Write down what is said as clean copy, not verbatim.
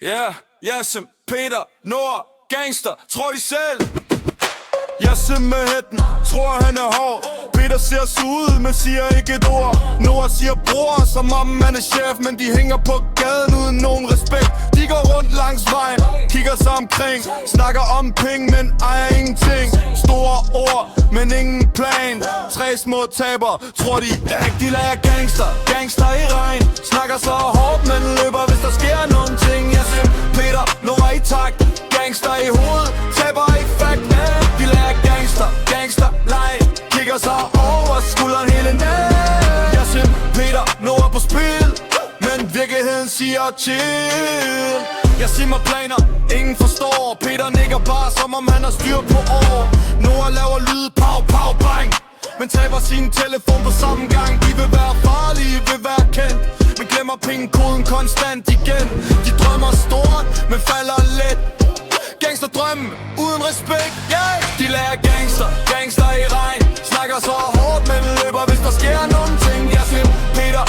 Yeah, Yasim, Peter, Nord, gangster, tror de selv. Yasim med hætten, tror han er hård. Peter ser så ud, men siger ikke et ord. Nord siger bror, som om han er chef. Men de hænger på gaden uden nogen respekt. De går rundt langs vejen, kigger sig omkring. Snakker om penge, men ejer ingenting. Store ord, men ingen plan. Tre små taber, tror de rigtig lager gangster. Gangster i regn, snakker så hårdt, men løber hvis der sker nogen ting. Yasim, Peter, Nord i takt. Gangster i hovedet, taber i fakt. De lager gangster, gangster, leg. Kigger sig over skulderen hele nat. Yasim, Peter, Nord på spil, men virkeligheden siger chill. Yasim har planer, ingen forstår. Peter nikker bare, som om han har styr på år. Nord laver lyd, pow, pow, bang, men taber sin telefon på samme gang. De vil være farlige, vil være kendt, men glemmer pengekoden konstant igen. De drømmer stort, men falder let. Gangsterdrømme uden respekt, yeah. De lærer gangster, gangster i regn. Snakker så hårdt, men løber hvis der sker nogen ting. Yasim, Peter,